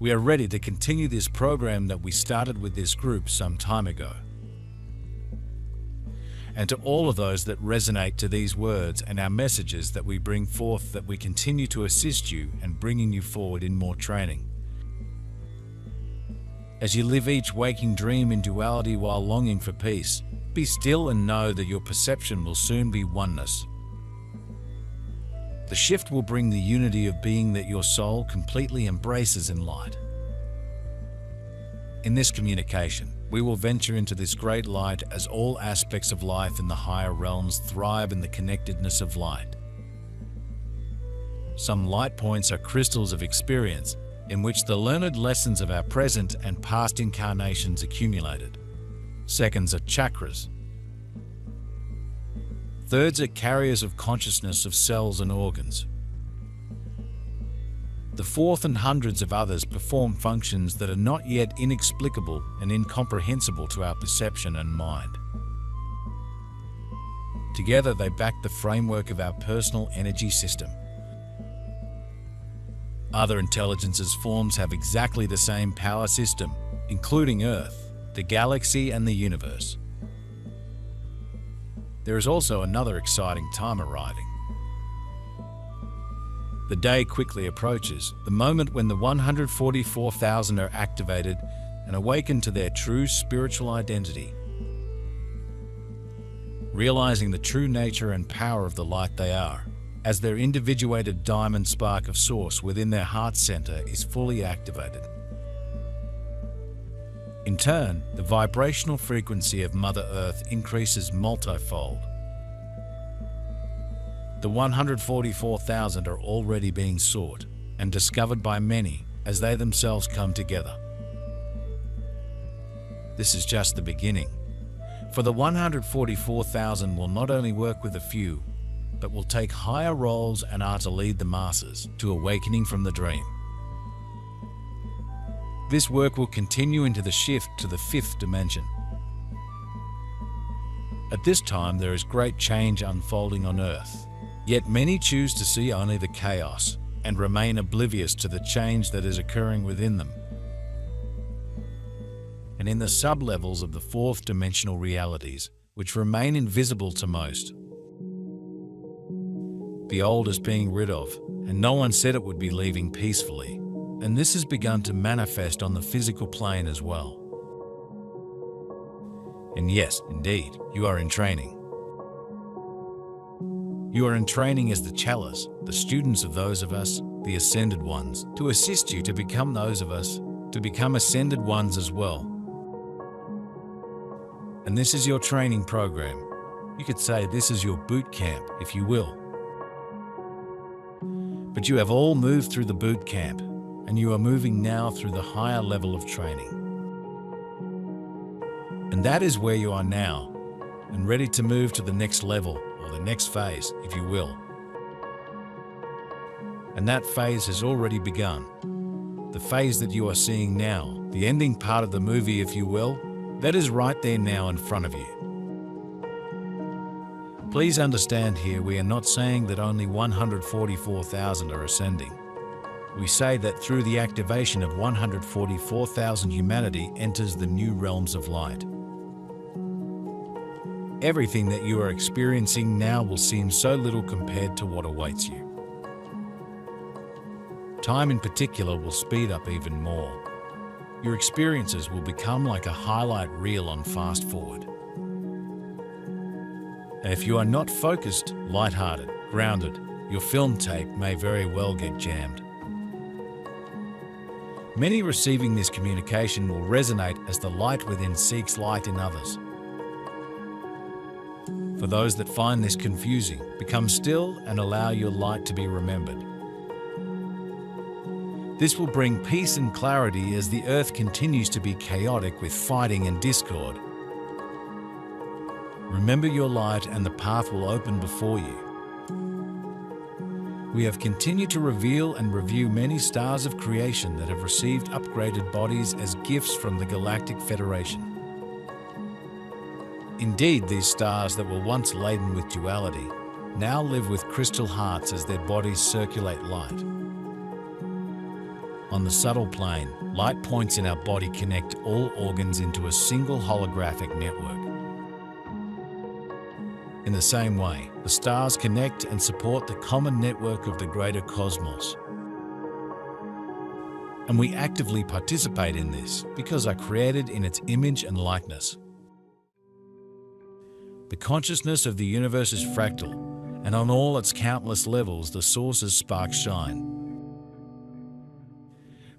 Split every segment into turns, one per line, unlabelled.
We are ready to continue this program that we started with this group some time ago. And to all of those that resonate to these words and our messages that we bring forth, that we continue to assist you and bringing you forward in more training. As you live each waking dream in duality while longing for peace, be still and know that your perception will soon be oneness. The shift will bring the unity of being that your soul completely embraces in light. In this communication, we will venture into this great light as all aspects of life in the higher realms thrive in the connectedness of light. Some light points are crystals of experience in which the learned lessons of our present and past incarnations accumulated. Seconds are chakras. Thirds are carriers of consciousness of cells and organs. The fourth and hundreds of others perform functions that are not yet inexplicable and incomprehensible to our perception and mind. Together they back the framework of our personal energy system. Other intelligences' forms have exactly the same power system, including Earth, the galaxy and the universe. There is also another exciting time arriving. The day quickly approaches, the moment when the 144,000 are activated and awaken to their true spiritual identity, realizing the true nature and power of the light they are, as their individuated diamond spark of source within their heart center is fully activated. In turn, the vibrational frequency of Mother Earth increases multifold. The 144,000 are already being sought and discovered by many as they themselves come together. This is just the beginning, for the 144,000 will not only work with a few, but will take higher roles and are to lead the masses to awakening from the dream. This work will continue into the shift to the fifth dimension. At this time, there is great change unfolding on Earth, yet many choose to see only the chaos and remain oblivious to the change that is occurring within them. And in the sub-levels of the fourth dimensional realities, which remain invisible to most, the old is being rid of, and no one said it would be leaving peacefully. And this has begun to manifest on the physical plane as well. And yes, indeed, you are in training. You are in training as the chalice, the students of those of us, the ascended ones, to assist you to become those of us, to become ascended ones as well. And this is your training program. You could say this is your boot camp, if you will. But you have all moved through the boot camp, and you are moving now through the higher level of training. And that is where you are now, and ready to move to the next level, or the next phase, if you will. And that phase has already begun. The phase that you are seeing now, the ending part of the movie, if you will, that is right there now in front of you. Please understand here, we are not saying that only 144,000 are ascending. We say that through the activation of 144,000, humanity enters the new realms of light. Everything that you are experiencing now will seem so little compared to what awaits you. Time in particular will speed up even more. Your experiences will become like a highlight reel on fast forward. And if you are not focused, lighthearted, grounded, your film tape may very well get jammed. Many receiving this communication will resonate as the light within seeks light in others. For those that find this confusing, become still and allow your light to be remembered. This will bring peace and clarity as the earth continues to be chaotic with fighting and discord. Remember your light and the path will open before you. We have continued to reveal and review many stars of creation that have received upgraded bodies as gifts from the Galactic Federation. Indeed, these stars that were once laden with duality now live with crystal hearts as their bodies circulate light. On the subtle plane, light points in our body connect all organs into a single holographic network. In the same way, the stars connect and support the common network of the greater cosmos. And we actively participate in this because are created in its image and likeness. The consciousness of the universe is fractal, and on all its countless levels the source's sparks shine,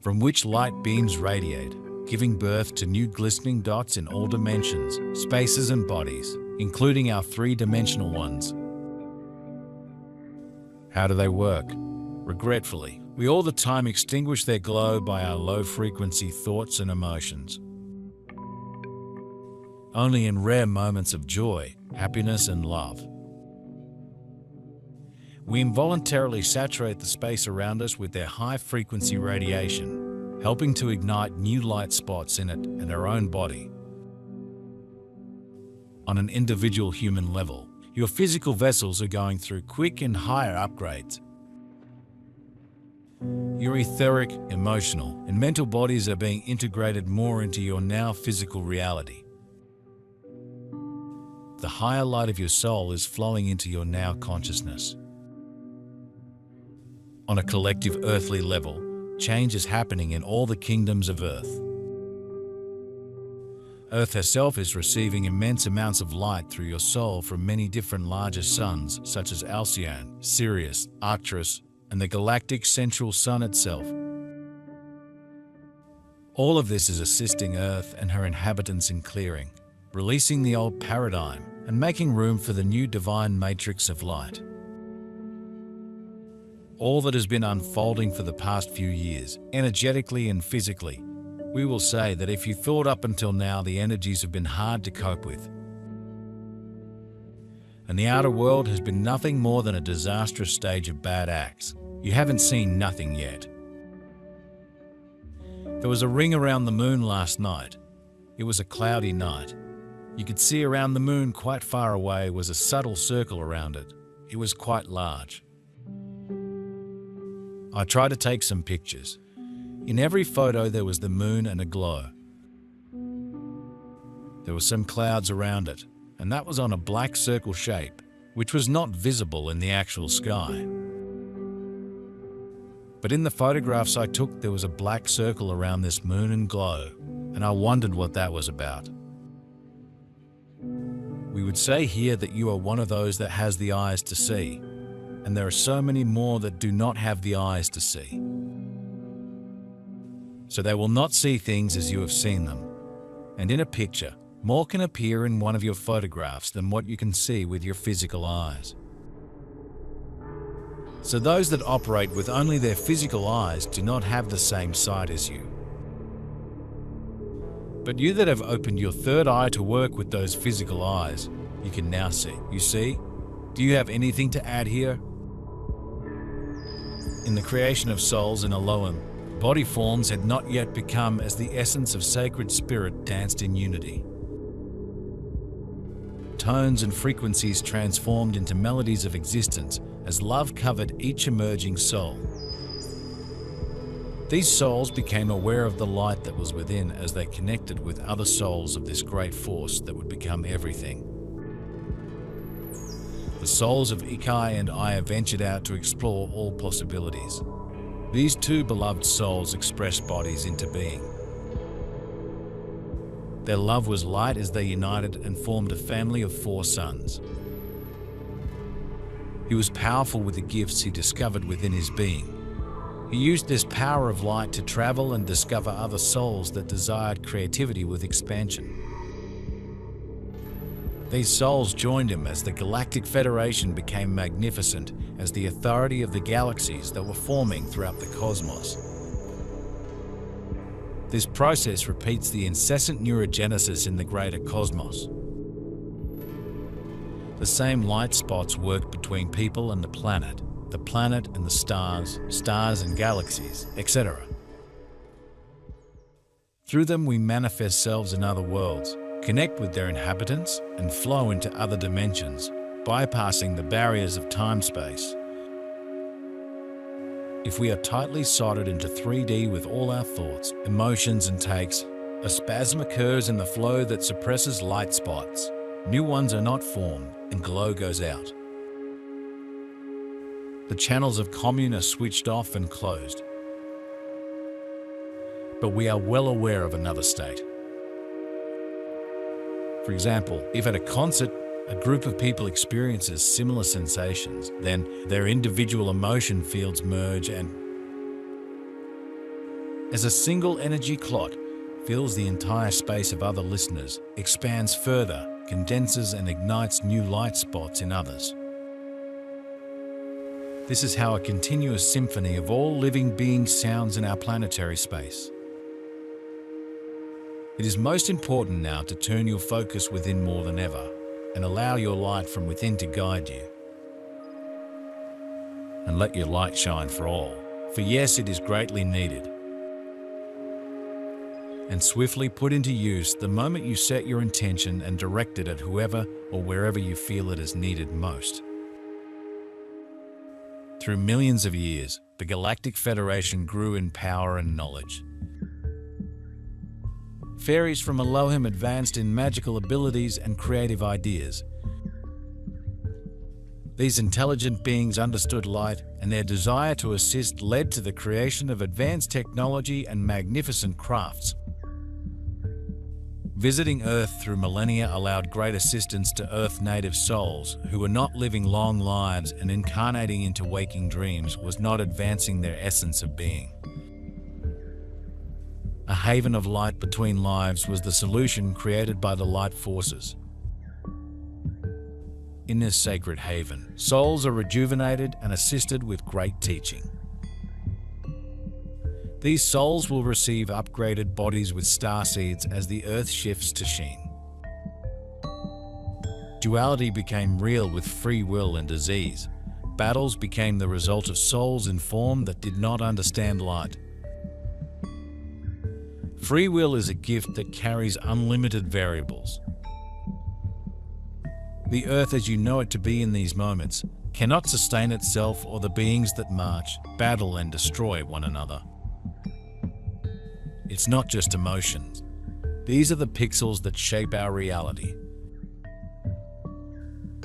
from which light beams radiate, giving birth to new glistening dots in all dimensions, spaces and bodies, including our three-dimensional ones. How do they work? Regretfully, we all the time extinguish their glow by our low-frequency thoughts and emotions. Only in rare moments of joy, happiness and love. We involuntarily saturate the space around us with their high-frequency radiation, helping to ignite new light spots in it and our own body. On an individual human level, your physical vessels are going through quick and higher upgrades. Your etheric, emotional, and mental bodies are being integrated more into your now physical reality. The higher light of your soul is flowing into your now consciousness. On a collective earthly level, change is happening in all the kingdoms of Earth. Earth herself is receiving immense amounts of light through your soul from many different larger suns, such as Alcyon, Sirius, Arcturus, and the galactic central sun itself. All of this is assisting Earth and her inhabitants in clearing, releasing the old paradigm, and making room for the new divine matrix of light. All that has been unfolding for the past few years, energetically and physically, we will say that if you thought up until now the energies have been hard to cope with, and the outer world has been nothing more than a disastrous stage of bad acts, you haven't seen nothing yet. There was a ring around the moon last night. It was a cloudy night. You could see around the moon quite far away was a subtle circle around it. It was quite large. I tried to take some pictures. In every photo there was the moon and a glow. There were some clouds around it, and that was on a black circle shape, which was not visible in the actual sky. But in the photographs I took, there was a black circle around this moon and glow, and I wondered what that was about. We would say here that you are one of those that has the eyes to see, and there are so many more that do not have the eyes to see. So they will not see things as you have seen them. And in a picture, more can appear in one of your photographs than what you can see with your physical eyes. So those that operate with only their physical eyes do not have the same sight as you. But you that have opened your third eye to work with those physical eyes, you can now see. You see? Do you have anything to add here? In the creation of souls in Elohim, body forms had not yet become as the essence of sacred spirit danced in unity. Tones and frequencies transformed into melodies of existence as love covered each emerging soul. These souls became aware of the light that was within as they connected with other souls of this great force that would become everything. The souls of Ikai and Aya ventured out to explore all possibilities. These two beloved souls expressed bodies into being. Their love was light as they united and formed a family of 4 sons. He was powerful with the gifts he discovered within his being. He used this power of light to travel and discover other souls that desired creativity with expansion. These souls joined him as the Galactic Federation became magnificent as the authority of the galaxies that were forming throughout the cosmos. This process repeats the incessant neurogenesis in the greater cosmos. The same light spots work between people and the planet and the stars and galaxies, etc. Through them we manifest selves in other worlds, connect with their inhabitants, and flow into other dimensions, bypassing the barriers of time-space. If we are tightly soldered into 3D with all our thoughts, emotions and takes, a spasm occurs in the flow that suppresses light spots. New ones are not formed and glow goes out. The channels of commune are switched off and closed. But we are well aware of another state. For example, if at a concert, a group of people experiences similar sensations, then their individual emotion fields merge and, as a single energy clot, fills the entire space of other listeners, expands further, condenses and ignites new light spots in others. This is how a continuous symphony of all living beings sounds in our planetary space. It is most important now to turn your focus within more than ever and allow your light from within to guide you. And let your light shine for all, for yes, it is greatly needed. And swiftly put into use the moment you set your intention and direct it at whoever or wherever you feel it is needed most. Through millions of years, the Galactic Federation grew in power and knowledge. Fairies from Elohim advanced in magical abilities and creative ideas. These intelligent beings understood light, and their desire to assist led to the creation of advanced technology and magnificent crafts. Visiting Earth through millennia allowed great assistance to Earth native souls who were not living long lives, and incarnating into waking dreams was not advancing their essence of being. A haven of light between lives was the solution created by the light forces. In this sacred haven, souls are rejuvenated and assisted with great teaching. These souls will receive upgraded bodies with star seeds as the earth shifts to sheen. Duality became real with free will and disease. Battles became the result of souls in form that did not understand light. Free will is a gift that carries unlimited variables. The earth as you know it to be in these moments cannot sustain itself or the beings that march, battle and destroy one another. It's not just emotions. These are the pixels that shape our reality.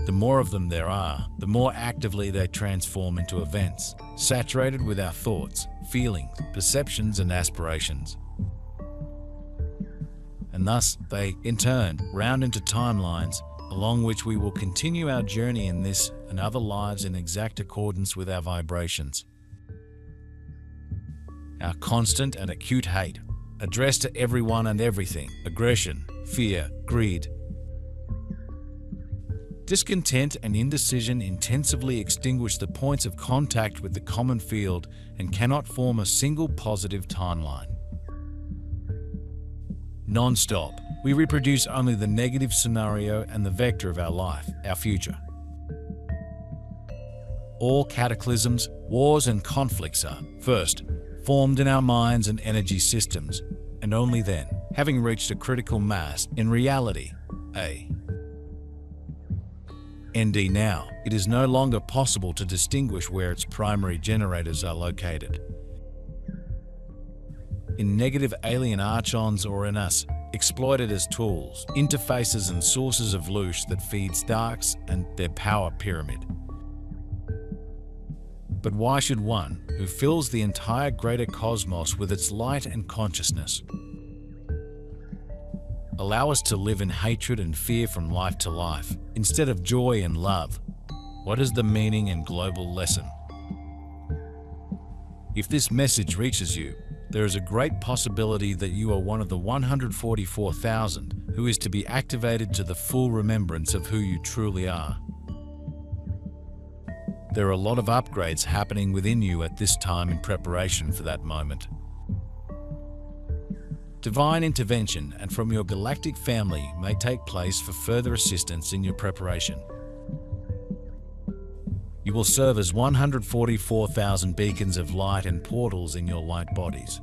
The more of them there are, the more actively they transform into events, saturated with our thoughts, feelings, perceptions and aspirations. And thus, they, in turn, round into timelines, along which we will continue our journey in this and other lives in exact accordance with our vibrations. Our constant and acute hate, addressed to everyone and everything, aggression, fear, greed, discontent and indecision intensively extinguish the points of contact with the common field and cannot form a single positive timeline. Non-stop, we reproduce only the negative scenario and the vector of our life, our future. All cataclysms, wars and conflicts are, first, formed in our minds and energy systems, and only then, having reached a critical mass, in reality, ND now, it is no longer possible to distinguish where its primary generators are located. In negative alien archons or in us, exploited as tools, interfaces and sources of loosh that feeds darks and their power pyramid. But why should one, who fills the entire greater cosmos with its light and consciousness, allow us to live in hatred and fear from life to life, instead of joy and love? What is the meaning and global lesson? If this message reaches you, there is a great possibility that you are one of the 144,000 who is to be activated to the full remembrance of who you truly are. There are a lot of upgrades happening within you at this time in preparation for that moment. Divine intervention and from your galactic family may take place for further assistance in your preparation. You will serve as 144,000 beacons of light and portals in your light bodies,